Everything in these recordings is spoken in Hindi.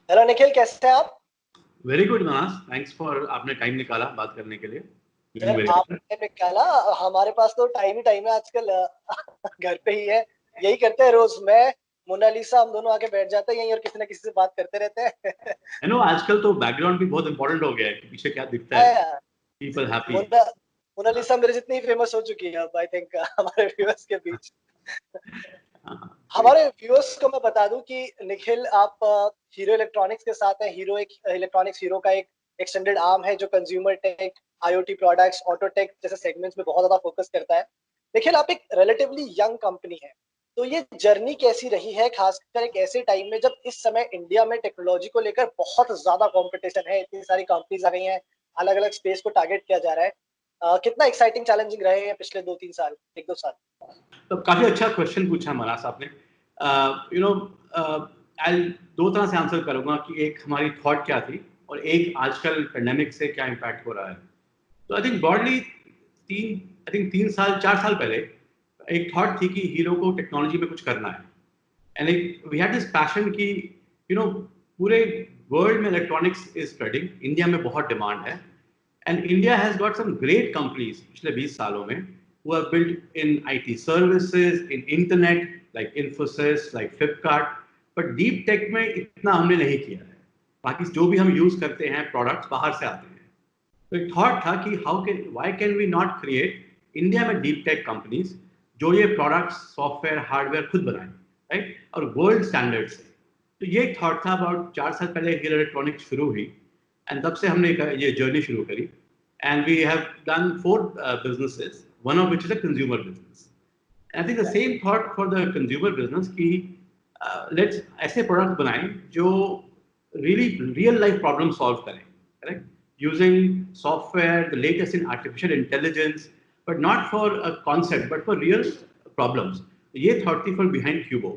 हेलो निखिल, कैसे हैं आप? Very good Manas, thanks for आपने टाइम निकाला बात करने के लिए। यार वेरी आपने निकाला। हमारे पास तो टाइम है आजकल। घर पे ही है। यही करते हैं रोज। मैं मोनालिसा हम दोनों आके बैठ जाते हैं यहीं और किसी ना किसी से बात करते रहते हैं। आई नो आजकल तो बैकग्राउंड भी बहुत इंपॉर्टेंट हो गया है कि पीछे क्या दिखता हाँ है। यार। People happy. मोना मोनालिसा मेरे जितनी ही फेमस हो चुकी है अब, आई थिंक, हमारे व्यूअर्स के बीच। हमारे व्यूअर्स को मैं बता दूं कि निखिल, आप हीरो इलेक्ट्रॉनिक्स के साथ हैं। हीरो एक इलेक्ट्रॉनिक्स, हीरो का एक एक्सटेंडेड आर्म है जो consumer tech, IoT products, auto tech जैसे सेगमेंट्स में बहुत ज्यादा फोकस करता है। निखिल, आप एक रिलेटिवली यंग कंपनी है, तो ये जर्नी कैसी रही है, खासकर एक ऐसे टाइम में जब इस समय इंडिया में टेक्नोलॉजी को लेकर बहुत ज्यादा कंपटीशन है, इतनी सारी कंपनीज आ गई हैं, अलग अलग स्पेस को टारगेट किया जा रहा है। कितना एक्साइटिंग चैलेंजिंग रहे हैं पिछले 2-3 साल, 1-2 साल? तो काफी अच्छा क्वेश्चन पूछा मनास आपने। यू नो आई दो तरह से आंसर करूंगा कि एक हमारी थॉट क्या थी और एक आजकल पेंडेमिक से क्या इम्पैक्ट हो रहा है। तो आई थिंक ब्रॉडली 3 साल 4 साल पहले एक थॉट थी कि हीरो को टेक्नोलॉजी में कुछ करना है। And we had this passion कि पूरे वर्ल्ड में इलेक्ट्रॉनिक्स इज स्प्रेडिंग, इंडिया में बहुत डिमांड है। And India has got some great companies पिछले 20 सालों में who have built in IT services, in internet, like Infosys, like Flipkart, but deep tech में इतना हमने नहीं किया है। बाकी जो भी हम यूज करते हैं प्रोडक्ट्स बाहर से आते हैं। तो एक थॉट था कि why can we not create India में डीप टेक कंपनीज जो ये प्रोडक्ट्स सॉफ्टवेयर हार्डवेयर खुद बनाएं, राइट, और वर्ल्ड स्टैंडर्ड से। तो ये एक थॉट था। अबाउट 4 साल पहले हीरो इलेक्ट्रॉनिक्स शुरू हुई एंड तब से हमने ये जर्नी शुरू करी। And we have done 4 businesses, one of which is a consumer business. I think the same thought for the consumer business कि let's ऐसे प्रोडक्ट बनाएं जो really real life problem solve करें, correct? Using software, the latest in artificial intelligence, but not for a concept, but for real problems. ये thought थी for behind Cubo.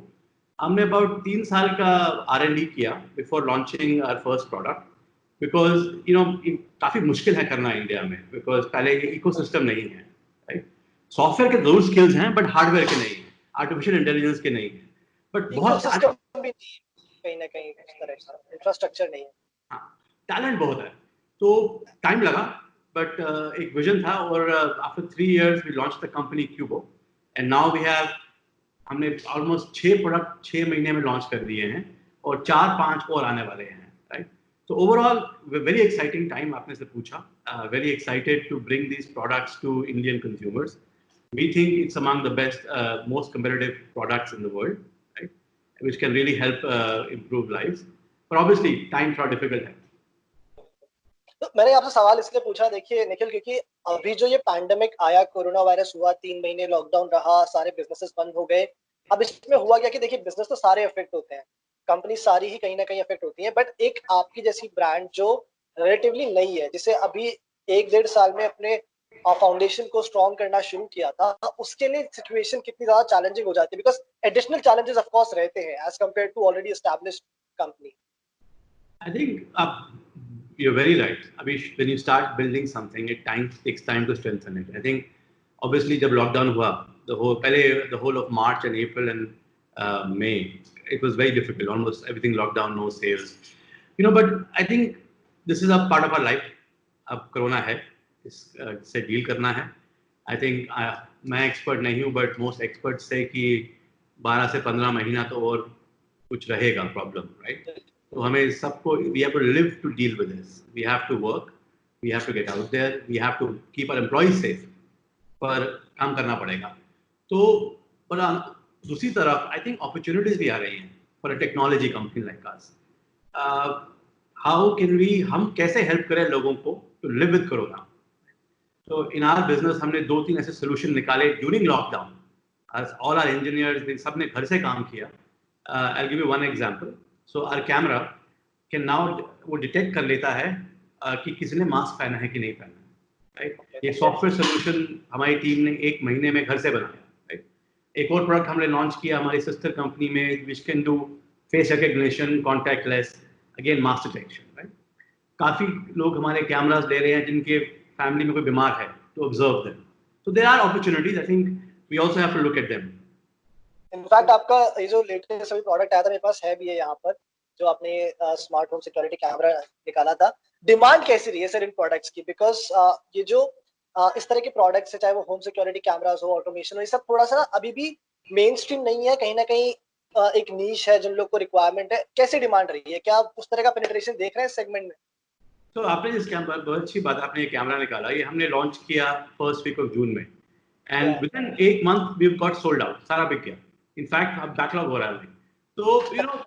हमने about 3 साल का R&D किया before launching our first product, because काफी मुश्किल है करना इंडिया में, because पहले ये इकोसिस्टम नहीं है, राइट? सॉफ्टवेयर के जरूर स्किल्स हैं बट हार्डवेयर के नहीं है, आर्टिफिशियल इंटेलिजेंस के नहीं है, बट बहुत इकोसिस्टम भी कहीं ना कहीं उस तरह का इंफ्रास्ट्रक्चर नहीं है। हाँ, टैलेंट बहुत है। तो टाइम लगा, बट एक विजन था और after 3 years we launch the company Qubo. And now we have, हमने ऑलमोस्ट 6 प्रोडक्ट 6 महीने में लॉन्च कर दिए हैं और 4-5 और आने वाले हैं, राइट? तो ओवरऑल वेरी एक्साइटिंग टाइम। आपने से पूछा, very excited to bring these products to Indian consumers. We think it's among the best, most competitive products in the world, right? Which can really help improve lives. But obviously, time थोड़ा difficult है। तो मैंने आपसे सवाल इसलिए पूछा, देखिए निखिल, क्योंकि अभी जो ये पैंडेमिक आया, कोरोना वायरस हुआ, 3 महीने लॉकडाउन रहा, सारे बिजनेसेस बंद हो गए। अब इसमें हुआ क्या कि देखिए, बिजनेस तो सारे इफेक्ट होते हैं, कंपनी सारी ही कहीं ना कहीं इफेक्ट होती है, बट एक आपकी जैसी ब्रांड जो रिलेटिवली नई है, जिसे अभी 1-1.5 साल में अपने फाउंडेशन को स्ट्रॉन्ग करना शुरू किया था, उसके लिए सिचुएशन कितनी ज्यादा चैलेंजिंग हो जाती है? Because additional challenges of course रहते हैं as compared to already established company. I think you're very right. Abhi, when you start building something, it takes time to strengthen it. I think obviously जब lockdown हुआ, the whole of March and April and May, it was very difficult. Almost everything locked down, no sales. But I think this is a part of our life. अब कोरोना है, इससे डील करना है। आई थिंक मैं एक्सपर्ट नहीं हूँ, बट मोस्ट एक्सपर्ट से कि 12 से 15 महीना तो और कुछ रहेगा प्रॉब्लम, राइट? तो हमें सबको, we have to live to deal with this, we have to work, we have to get out there, we have to keep our employees safe, पर काम करना पड़ेगा। तो पर दूसरी तरफ आई थिंक अपॉर्चुनिटीज भी आ रही हैं for a technology company like us. How can we, हम कैसे हेल्प करें लोगों को टू लिव विद कोरोना? तो इन आवर बिजनेस हमने 2-3 ऐसे सोल्यूशन निकाले during lockdown. All our engineers सब ने घर से काम किया। I give you one example. So our camera can now, वो डिटेक्ट कर लेता है कि किसी ने मास्क पहना है कि नहीं पहना है, राइट? ये सॉफ्टवेयर सोल्यूशन हमारी टीम ने 1 महीने में घर से बनाया, राइट? एक और प्रोडक्ट हमने लॉन्च किया हमारी सिस्टर कंपनी में, which can do face recognition, contactless, again mask detection, right? काफी लोग हमारे कैमरास ले रहे हैं जिनके फैमिली में कोई बीमार है, to observe them. So there are opportunities. I think we also have to look at them. In fact आपका ये जो लेटेस्ट अभी प्रोडक्ट आया था, मेरे पास है भी है यहाँ पर, जो आपने स्मार्ट होम सिक्योरिटी कैमरा निकाला था, डिमांड कैसी रही है सर इन प्रोडक्ट्स की? बिकॉज ये जो इस तरह के प्रोडक्ट्स है, चाहे वो होम सिक्योरिटी कैमरास हो, ऑटोमेशन हो, ये सब थोड़ा सा अभी भी मेन स्ट्रीम नहीं है, कहीं ना कहीं एक नीश है जिन लोग को रिक्वायरमेंट है। कैसी डिमांड रही है? क्या आप उस तरह का पेनिट्रेशन देख रहे हैं सेगमेंट में? तो आपने जिस कैमरा, बहुत अच्छी बात, आपने ये कैमरा निकाला, ये हमने लॉन्च किया फर्स्ट वीक ऑफ जून में, and within 1 month we got sold out, सारा बिक गया। इनफैक्ट अब बैकलॉग हो रहा है। तो you know,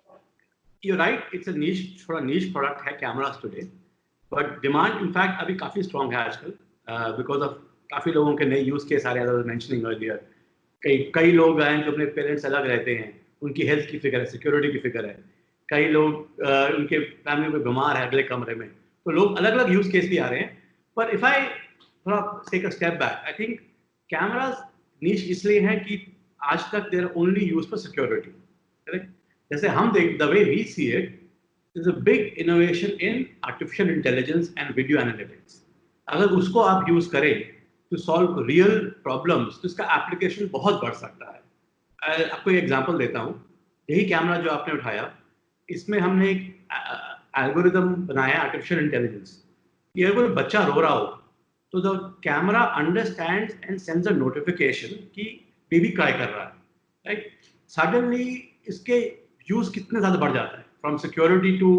you right, it's a niche, थोड़ा नीश प्रोडक्ट है cameras today, but demand in fact अभी काफ़ी स्ट्रॉन्ग है आजकल, बिकॉज ऑफ काफ़ी लोगों के नए यूज़ केस आ रहे हैं, आई वाज मेंशनिंग अर्लियर। कई लोग हैं जो अपने पेरेंट्स अलग रहते हैं, उनकी हेल्थ की फिक्र है, सिक्योरिटी की फिक्र है। कई लोग उनके फैमिली में बीमार है अगले कमरे में, तो लोग अलग अलग यूज़ केस भी आ रहे हैं। पर इफ़ आई थोड़ा take a step back, I think cameras niche इसलिए है कि आज तक they're only use for security, correct? जैसे हम देख, the way we see it, is a big innovation in artificial intelligence and video analytics. अगर उसको आप यूज करें टू सॉल्व रियल प्रॉब्लम्स, तो इसका एप्लीकेशन बहुत बढ़ सकता है। आपको एक एग्जांपल देता हूँ। यही कैमरा जो आपने उठाया, इसमें हमने एक एल्गोरिदम बनाया, आर्टिफिशियल इंटेलिजेंस, कि अगर कोई बच्चा रो रहा हो तो the camera understands and sends a notification कि बेबी क्राई कर रहा है, राइट? सडनली इसके यूज कितने ज़्यादा बढ़ जाता है, फ्रॉम सिक्योरिटी टू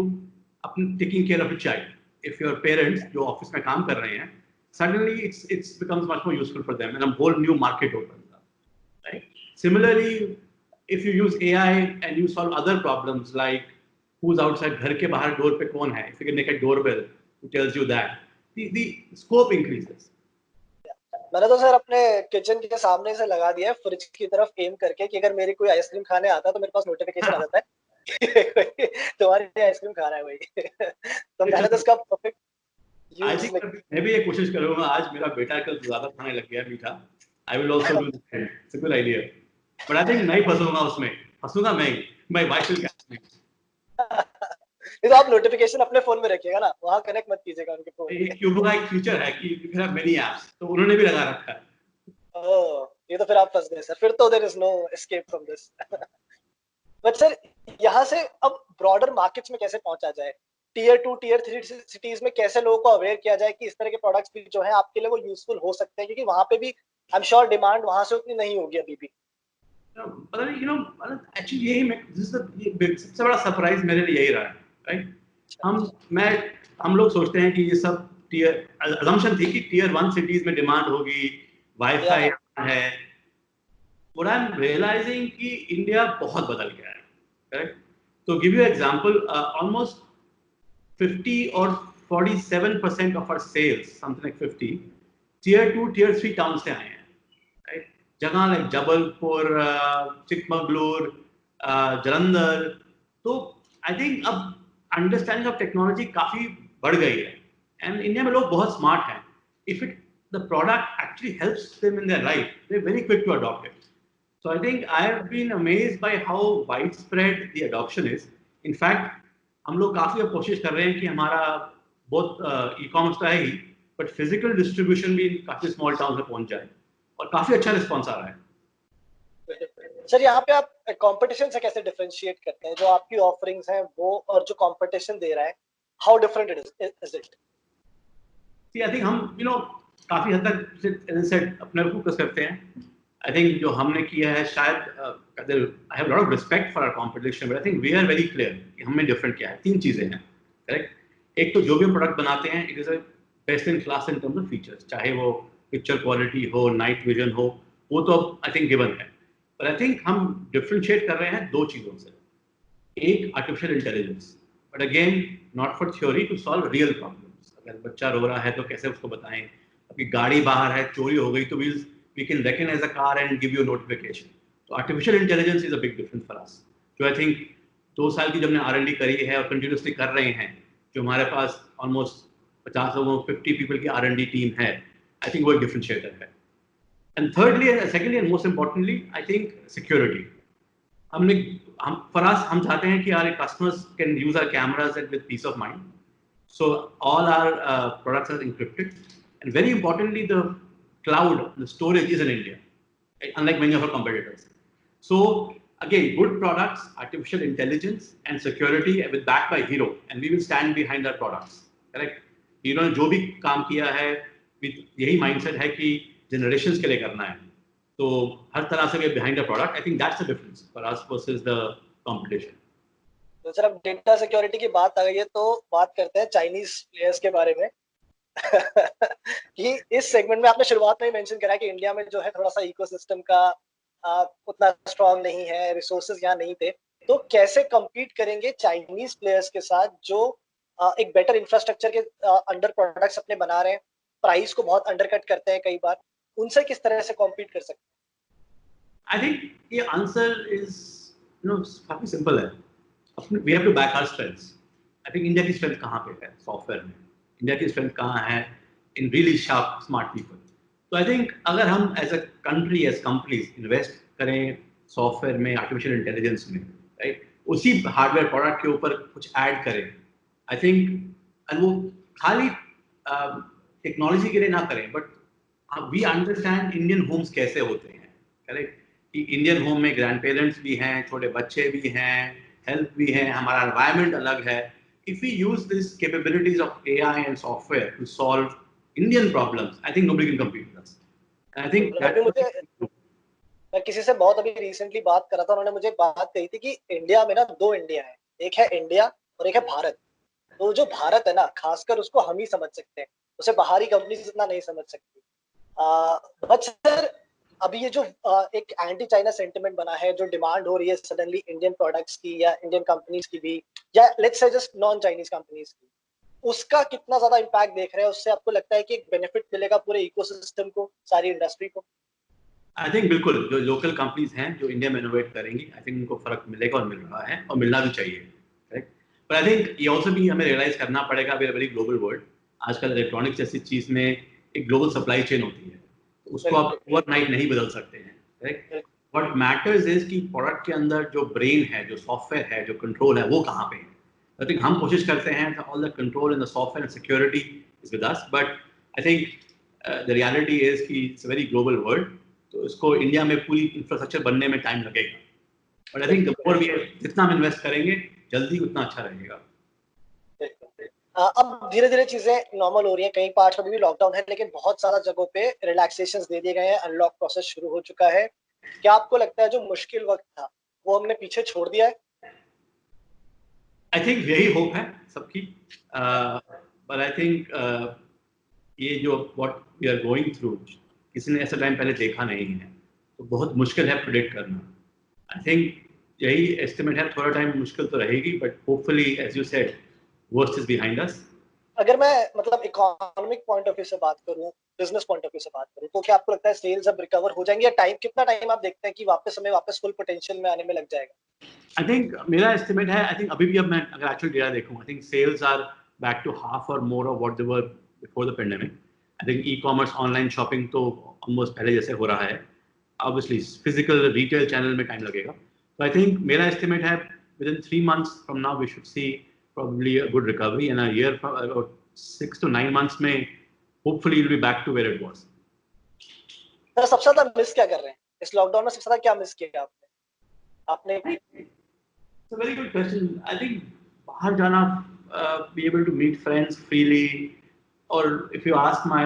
अपनी taking care of a child. If your parents जो ऑफिस में काम कर रहे हैं, suddenly it's becomes much more useful for them, and a whole new market opens up, right? Similarly, if you use AI and you solve other problems like who's outside, घर के बाहर डोर पे कौन है, if you can make a doorbell who tells you that, the scope increases. मैंने तो सर अपने किचन के सामने से लगा दिया है, फ्रिज की तरफ एम करके, कि अगर मेरी कोई आइसक्रीम खाने आता है तो मेरे पास नोटिफिकेशन आ जाता है तुम्हारी आइसक्रीम खा रहा है भाई। तो मैंने तो इसका परफेक्ट I यूज think मैं भी ये कोशिश करूंगा, आज मेरा बेटा कल ज्यादा खाने लग गया मीठा, I will also do that. It's a good idea. But I think नहीं फंसूंगा उसमें, फंसूंगा मैं, my wife will catch me. तो आप नोटिफिकेशन अपने फोन में रखिएगा ना, वहां कनेक्ट मत कीजिएगा उनके फोन। एक क्यूबो का एक फीचर है कि you can have many apps, तो उन्होंने भी लगा रखा है। ओह, ये तो फिर आप फंस गए सर, फिर तो there is no escape from this. But sir, यहाँ से अब ब्रॉडर मार्केट्स में कैसे पहुंचा जाए? टीयर 2 टीयर 3 सिटीज में कैसे लोगों को अवेयर किया जाए कि इस तरह के प्रोडक्ट्स भी जो है आपके लिए वो यूजफुल हो सकते हैं? क्योंकि वहां पे भी आई एम श्योर डिमांड वहां से उतनी नहीं होगी अभी भी। पता नहीं, you know, एक्चुअली यही मैं, सबसे बड़ा सरप्राइज मेरे लिए यही रहा है, राइट? हम लोग सोचते हैं कि ये सब टीयर, अजम्पशन थी कि टीयर 1 सिटीज में डिमांड होगी, वाईफाई है। What I'm realizing कि इंडिया बहुत बदल गया है, करेक्ट? तो give you example, almost 50 or 47% of our sales, something like 50, tier 2 tier 3 town से आए हैं, राइट? जगह लाइक जबलपुर, चिकमगलूर, जलंधर। तो आई थिंक अब अंडरस्टैंडिंग ऑफ टेक्नोलॉजी काफी बढ़ गई है, एंड इंडिया में लोग बहुत स्मार्ट हैं। If it the product actually helps them in their life, they are very quick to adopt it. So I think I have been amazed by how widespread the adoption is. In fact, हम लोग काफी अब कोशिश कर रहे हैं कि हमारा बहुत ई-कॉमर्स तो है ही, बट फिजिकल डिस्ट्रीब्यूशन भी काफी स्मॉल टाउन में पहुंच जाए, और काफी अच्छा रिस्पॉन्स आ रहा है। सर, यहाँ पे आप कंपटीशन से कैसे डिफरेंशिएट करते हैं? जो आपकी ऑफरिंग्स हैं वो और जो कंपटीशन दे रहा है, how different it is it? See, I think हम काफी हद तक अपने फोकस करते हैं। I think जो हमने किया है, शायद I have a lot of respect for our competition, but I think we are very clear कि हमने डिफरेंट किया है। 3 चीजें हैं, करेक्ट? एक तो जो भी हम प्रोडक्ट बनाते हैं, it is a best in class in terms of features, चाहे वो पिक्चर क्वालिटी हो, नाइट विजन हो, वो तो अब आई थिंक गिवन है। पर आई थिंक हम डिफरेंशिएट कर रहे हैं 2 चीजों से। एक, artificial intelligence, but again not for theory, to solve real problems. अगर बच्चा रो रहा है तो कैसे उसको बताएं, अभी गाड़ी बाहर है, चोरी हो गई, तो we can recognize a car and give you a notification. So artificial intelligence is a big difference for us. जो I think 2 साल की जब हमने R&D करी है और continuously कर रहे हैं, जो हमारे पास almost 50 लोगों, 50 people की R&D team है, I think वो एक differentiator है. And thirdly and secondly and most importantly, I think security. For us, हम चाहते हैं कि our customers can use our cameras with peace of mind. So all our products are encrypted, and very importantly, the cloud, the storage is in India, unlike many of our competitors. So again, good products, artificial intelligence and security with backed by Hero, and we will stand behind our products. Correct? Hero ने जो भी काम किया है, यही mindset है कि generations के लिए करना है. तो हर तरह से we are behind the product. I think that's the difference for us versus the competition. तो सर अब डेटा सिक्योरिटी की बात आ गई है तो बात करते हैं चाइनीज प्लेयर्स के बारे में. कि इस सेगमेंट में आपने शुरुआत में ही मेंशन करा कि इंडिया में जो है थोड़ा सा इकोसिस्टम का उतना स्ट्रांग नहीं है, रिसोर्सेज यहाँ नहीं थे, तो कैसे compete करेंगे चाइनीज प्लेयर्स के साथ जो एक बेटर इंफ्रास्ट्रक्चर के अंडर प्रोडक्ट्स अपने बना रहे हैं, प्राइस को बहुत अंडरकट करते हैं कई बार, उनसे किस तरह से compete कर सकते हैं? I think the answer is, काफी simple है. We have to back our strengths. I think India की strength कहाँ पे है सॉफ्टवेयर में, इंडिया की स्ट्रेंथ कहाँ है in really sharp smart people. तो आई थिंक अगर हम as a country as companies invest करें सॉफ्टवेयर में, आर्टिफिशियल इंटेलिजेंस में, राइट, उसी हार्डवेयर प्रोडक्ट के ऊपर कुछ ऐड करें, आई थिंक, एंड वो खाली टेक्नोलॉजी के लिए ना करें, but we understand Indian homes कैसे होते हैं. करेक्ट? कि इंडियन होम में ग्रैंड पेरेंट्स भी हैं, छोटे बच्चे भी हैं, हेल्थ भी है, हमारा एनवायरनमेंट अलग है. If we use these capabilities of AI and software to solve Indian problems, I think nobody can compete with us. And I think that मैं किसी से बहुत अभी रिसेंटली बात कर रहा था, उन्होंने मुझे बात कही थी कि इंडिया में ना दो इंडिया है, एक है इंडिया और एक है भारत. तो जो भारत है ना, खासकर उसको हम ही समझ सकते हैं, उसे बाहरी कंपनीज इतना नहीं समझ सकती. बट सर अभी ये जो एक एंटी चाइना सेंटिमेंट बना है, जो डिमांड हो रही है सडनली इंडियन प्रोडक्ट्स की या इंडियन कंपनीज की भी, या let's say just non Chinese companies की, उसका कितना ज्यादा इम्पैक्ट देख रहे हैं? उससे आपको लगता है कि एक बेनिफिट मिलेगा पूरे इकोसिस्टम को, सारी इंडस्ट्री को? आई थिंक बिल्कुल, जो लोकल कंपनीज हैं जो इंडिया में इनोवेट करेंगी, आई थिंक उनको फर्क मिलेगा और मिल रहा है और मिलना भी चाहिए. राइट? पर आई थिंक ये ऑल्सो भी हमें रियलाइज करना पड़ेगा, we are very global world. आजकल इलेक्ट्रॉनिक्स जैसी चीज में एक ग्लोबल सप्लाई चेन होती है, तो उसको आप ओवरनाइट नहीं बदल सकते हैं. राइट? व्हाट मैटर्स इज कि प्रोडक्ट के अंदर जो ब्रेन है, जो सॉफ्टवेयर है, जो कंट्रोल है, वो कहाँ पे है. आई थिंक हम कोशिश करते हैं all the control and the software and security is with us, but I think the reality is कि it's a very global world, तो इसको इंडिया में पूरी इंफ्रास्ट्रक्चर बनने में टाइम लगेगा. But I think the more we जितना हम इन्वेस्ट करेंगे जल्दी उतना अच्छा रहेगा. अब धीरे धीरे चीजें नॉर्मल हो रही हैं, कई पार्ट्स में भी लॉकडाउन है, लेकिन बहुत सारा जगहों पे रिलैक्सेशंस दे दिए गए हैं, अनलॉक प्रोसेस शुरू हो चुका है. क्या आपको लगता है जो मुश्किल वक्त था वो हमने पीछे छोड़ दिया है? आई थिंक यही होप है सबकी, बट आई थिंक ये जो what we are going through, किसी ने ऐसा टाइम पहले देखा नहीं है, तो बहुत मुश्किल है प्रेडिक्ट करना. आई थिंक यही एस्टिमेट है, थोड़ा टाइम मुश्किल तो रहेगी, but hopefully as you said worst is behind us. अगर मैं मतलब इकोनॉमिक पॉइंट ऑफ व्यू से बात करूं, बिजनेस पॉइंट ऑफ व्यू से बात करूं, तो क्या आपको लगता है सेल्स अब रिकवर हो जाएंगे, या कितना टाइम आप देखते हैं कि वापस फुल पोटेंशियल में आने में लग जाएगा? आई थिंक मेरा एस्टिमेट है, आई थिंक अभी भी, अब मैं अगर एक्चुअल डेटा देखूं, I think sales are back to half और more of what they were before the pandemic. I think e-commerce, online shopping तो ऑलमोस्ट पहले जैसे हो रहा है. ऑब्वियसली फिजिकल रिटेल चैनल में टाइम लगेगा. तो आई थिंक मेरा एस्टिमेट है within 3 months from now we should see probably a good recovery, and a year from about 6 to 9 months में hopefully it'll be back to where it was. Sir सबसे ज्यादा मिस क्या कर रहे हैं इस लॉकडाउन में? सबसे ज्यादा क्या मिस किया आपने? It's a very good question. I think बाहर जाना, be able to meet friends freely, or if you ask my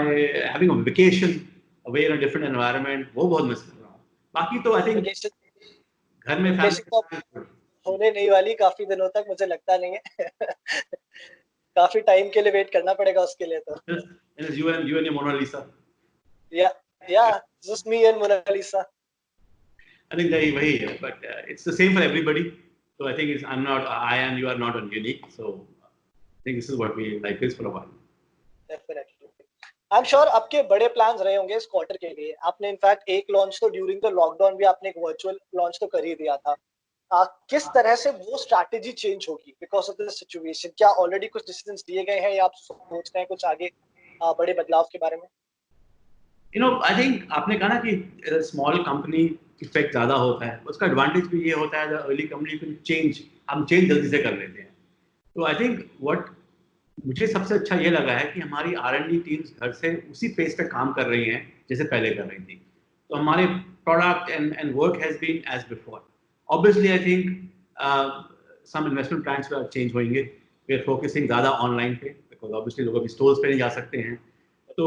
having a vacation away in a different environment, वो बहुत मिस कर रहा हूँ. बाकी तो I think घर में family होने नहीं वाली काफी दिनों तक, मुझे लगता नहीं है. काफी टाइम के लिए वेट करना पड़ेगा उसके लिए. तो you and your Mona Lisa. Yeah, just me and Mona Lisa. I think वही है, but it's the same for everybody. So I think I and you are not unique. So I think this is what we like is for a while. Definitely. I'm sure आपके बड़े प्लान्स रहे होंगे इस क्वार्टर के लिए. आपने इनफैक्ट एक लॉन्च तो ड्यूरिंग द लॉकडाउन भी आपने एक वर्चुअल लॉन्च तो कर ही दिया था. किस तरह से वो स्ट्रैटेजी चेंज होगी बिकॉज ऑफ दिस सिचुएशन? क्या ऑलरेडी कुछ डिसीजंस लिए गए हैं या आप सोच रहे हैं कुछ आगे बड़े बदलाव के बारे में? आई थिंक आपने कहा ना कि स्मॉल कंपनी इफेक्ट ज्यादा होता है, उसका एडवांटेज भी ये होता है अर्ली कंपनी हम चेंज जल्दी से कर लेते हैं. तो आई थिंक व्हाट मुझे सबसे अच्छा ये लगा है कि हमारी R&D टीम्स घर से उसी पेस पे काम कर रही हैं जैसे पहले कर रही थी. तो हमारे product and work has been as before. Obviously, I think some investment plans will change होंगे. We are focusing ज़्यादा online पे, because obviously लोग अभी stores पे नहीं जा सकते हैं. तो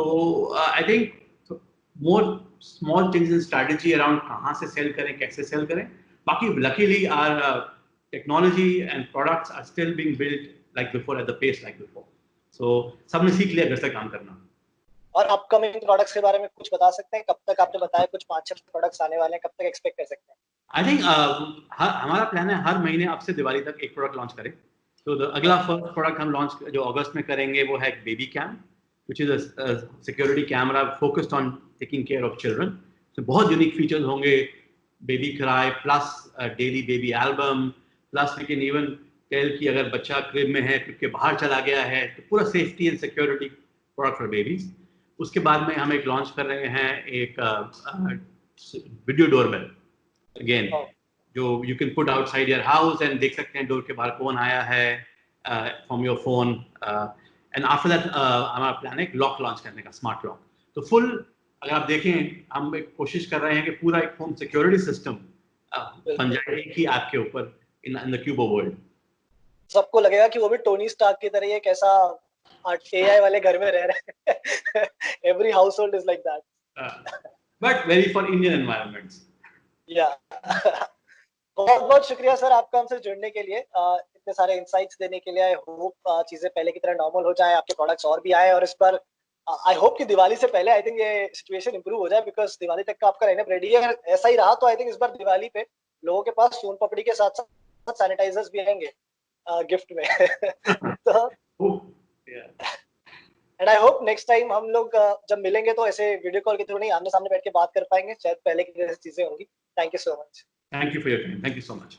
I think more small changes in strategy around कहाँ से sell करें, कैसे sell करें. बाकी luckily our technology and products are still being built like before at the pace like before. So सबने सीख लिया घर से काम करना. और अपकमिंग प्रोडक्ट्स के बारे में कुछ बता सकते हैं? कब तक आपने बताया कुछ 5-6 प्रोडक्ट्स आने वाले हैं, कब तक एक्सपेक्ट कर सकते हैं? आई थिंक हमारा प्लान है हर महीने अब से दिवाली तक एक प्रोडक्ट लॉन्च करें. तो अगला फर्स्ट प्रोडक्ट हम लॉन्च जो अगस्त में करेंगे वो है baby cam, which is a security camera focused on taking care of children. तो बहुत यूनिक फीचर्स होंगे, baby cry plus daily baby album, plus we can even tell कि अगर बच्चा क्रिब में है, क्रिब के बाहर चला गया है, तो पूरा safety and security product for babies. उसके बाद में हम एक लॉन्च कर रहे हैं एक वीडियो डोरबेल, अगेन जो you can put outside your house and देख सकते हैं डोर के बाहर कौन आया है from your phone. And after that हमारा प्लान है लॉक लॉन्च करने का, स्मार्ट लॉक. तो फुल अगर आप देखें हम एक कोशिश कर रहे हैं कि पूरा एक होम सिक्योरिटी सिस्टम बन जाए एक ही ऐप के ऊपर इन द क्यूबो वर्ल्ड. सबको लगेगा कि वो भी टोनी स्टार्क की तरह एक ऐसा एआई वाले घर में रह रहे हैं. Every household is like that, but very for Indian environments. या बहुत बहुत शुक्रिया सर आपका हमसे जुड़ने के लिए, इतने सारे इंसाइट्स देने के लिए. आई होप चीजें पहले की तरह नॉर्मल हो जाए, आपके प्रोडक्ट्स और भी आए, और इस बार आई होप कि दिवाली से पहले आई थिंक ये सिचुएशन इंप्रूव हो जाए, बिकॉज दिवाली तक का आपका लाइनअप रेडी है. ऐसा ही रहा तो आई थिंक इस बार दिवाली पे लोगों के पास सोन पापड़ी के साथ साथ सैनिटाइजर्स भी आएंगे गिफ्ट में. तो and I hope next time हम लोग जब मिलेंगे तो ऐसे वीडियो कॉल के थ्रू नहीं, आमने सामने बैठ के बात कर पाएंगे, शायद पहले की जैसी चीजें होंगी. Thank you so much. Thank you for your time. Thank you so much.